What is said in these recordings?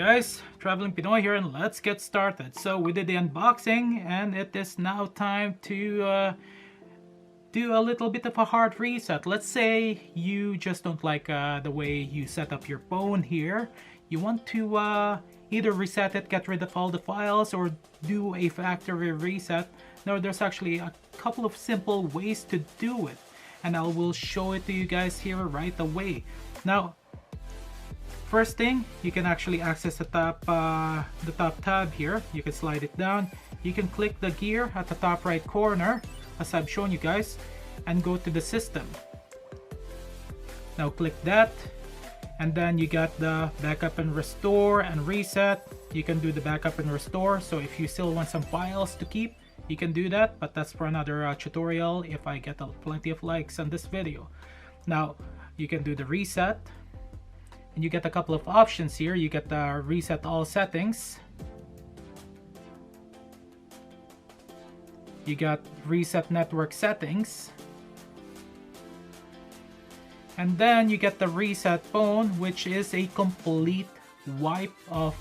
guys, Traveling Pinoy here, and let's get started. So we did the unboxing and it is now time to do a little bit of a hard reset. Let's say you just don't like the way you set up your phone here. You want to either reset it, get rid of all the files, or do a factory reset. Now there's actually a couple of simple ways to do it, and I will show it to you guys here right away. Now first thing, you can actually access the top tab here. You can slide it down. You can click the gear at the top right corner, as I've shown you guys, and go to the system. Now click that, and then you got the backup and restore and reset. You can do the backup and restore, so if you still want some files to keep, you can do that, but that's for another tutorial if I get plenty of likes on this video. Now you can do the reset, and you get a couple of options here. You get the reset all settings, you got reset network settings, and then you get the reset phone, which is a complete wipe of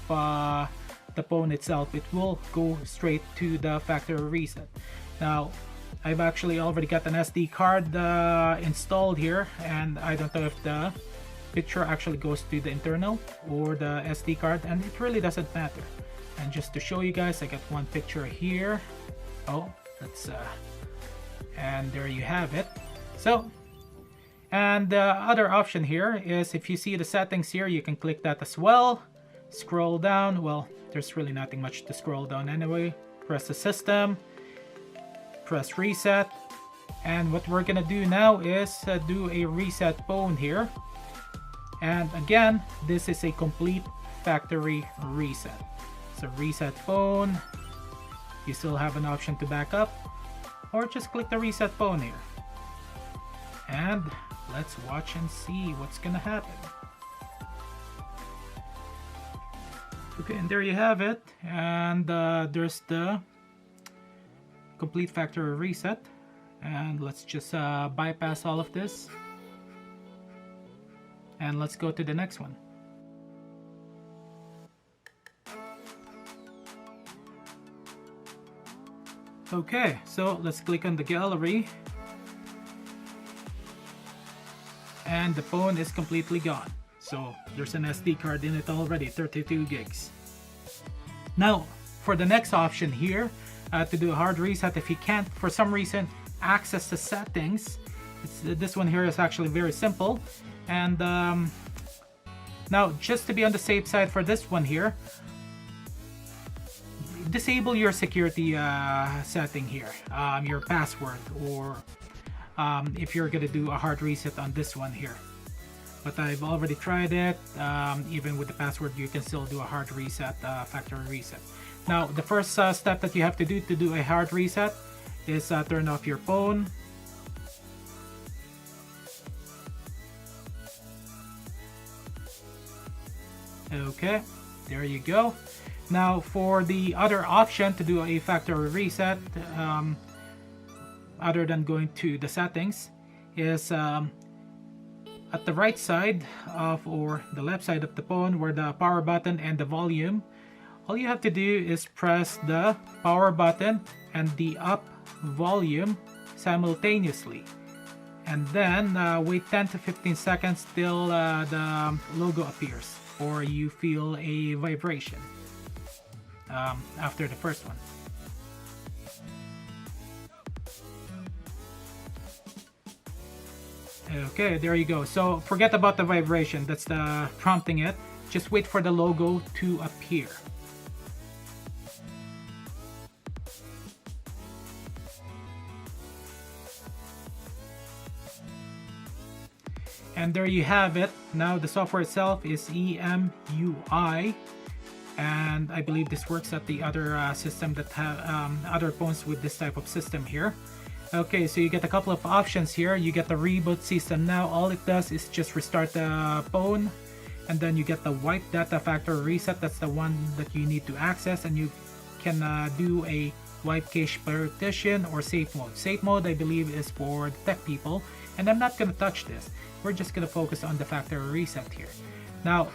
the phone itself. It will go straight to the factory reset. Now I've actually already got an SD card installed here, and I don't know if the picture actually goes to the internal or the SD card, and it really doesn't matter. And just to show you guys, I got one picture here. Oh, that's and there you have it. So, and the other option here is, if you see the settings here, you can click that as well. Scroll down. Well, there's really nothing much to scroll down anyway. Press the system, press reset, and what we're gonna do now is do a reset phone here. And again, this is a complete factory reset. So reset phone, you still have an option to back up, or just click the reset phone here. And let's watch and see what's gonna happen. Okay, and there you have it. And there's the complete factory reset. And let's just bypass all of this. And let's go to the next one. Okay, so let's click on the gallery. And the phone is completely gone. So there's an SD card in it already, 32 gigs. Now, for the next option here, to do a hard reset, if you can't, for some reason, access the settings, this one here is actually very simple. And now, just to be on the safe side for this one here, disable your security setting here, your password, or if you're gonna do a hard reset on this one here. But I've already tried it. Even with the password, you can still do a hard reset, factory reset. Now, the first step that you have to do a hard reset is turn off your phone. Okay, there you go. Now for the other option to do a factory reset, other than going to the settings, is at the right side of, or the left side of the phone, where the power button and the volume. All you have to do is press the power button and the up volume simultaneously, and then wait 10 to 15 seconds till the logo appears, or you feel a vibration after the first one. Okay, there you go. So forget about the vibration, that's the prompting it. Just wait for the logo to appear. And there you have it. Now the software itself is EMUI, and I believe this works at the other system that have other phones with this type of system here. Okay, so you get a couple of options here. You get the reboot system. Now all it does is just restart the phone, and then you get the wipe data factory reset. That's the one that you need to access, and you can do a wipe cache partition or safe mode. Safe mode, I believe, is for the tech people, and I'm not going to touch this. We're just going to focus on the factory reset here. Now,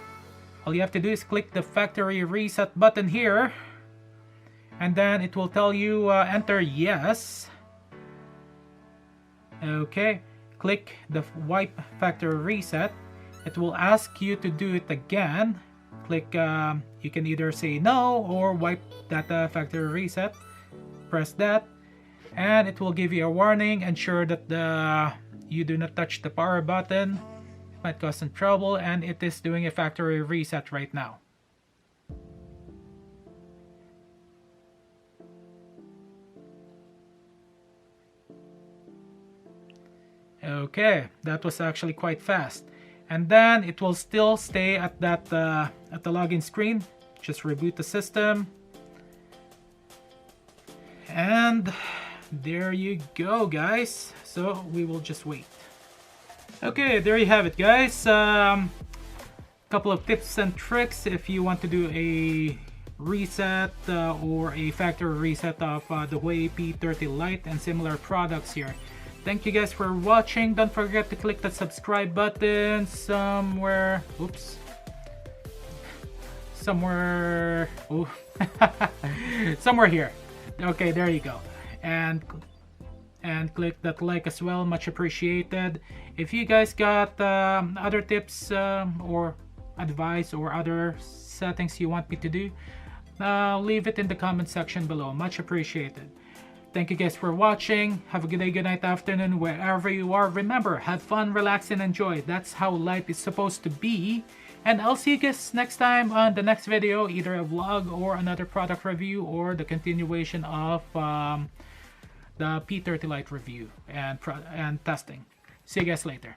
all you have to do is click the factory reset button here, and then it will tell you enter yes. Okay, click the wipe factory reset. It will ask you to do it again. Click, you can either say no or wipe data factory reset. Press that, and it will give you a warning. Ensure that you do not touch the power button. It might cause some trouble, and it is doing a factory reset right now. Okay, that was actually quite fast. And then it will still stay at that at the login screen. Just reboot the system, and there you go, guys. So we will just wait. Okay, there you have it, guys. Couple of tips and tricks if you want to do a reset or a factory reset of the Huawei P30 Lite and similar products here. Thank you guys for watching. Don't forget to click the subscribe button somewhere. Oops. Somewhere. Oh. Somewhere here. Okay, there you go. And click that like as well. Much appreciated. If you guys got other tips or advice or other settings you want me to do, leave it in the comment section below. Much appreciated. Thank you guys for watching. Have a good day, good night, afternoon, wherever you are. Remember, have fun, relax, and enjoy. That's how life is supposed to be. And I'll see you guys next time on the next video, either a vlog or another product review or the continuation of the P30 Lite review and testing. See you guys later.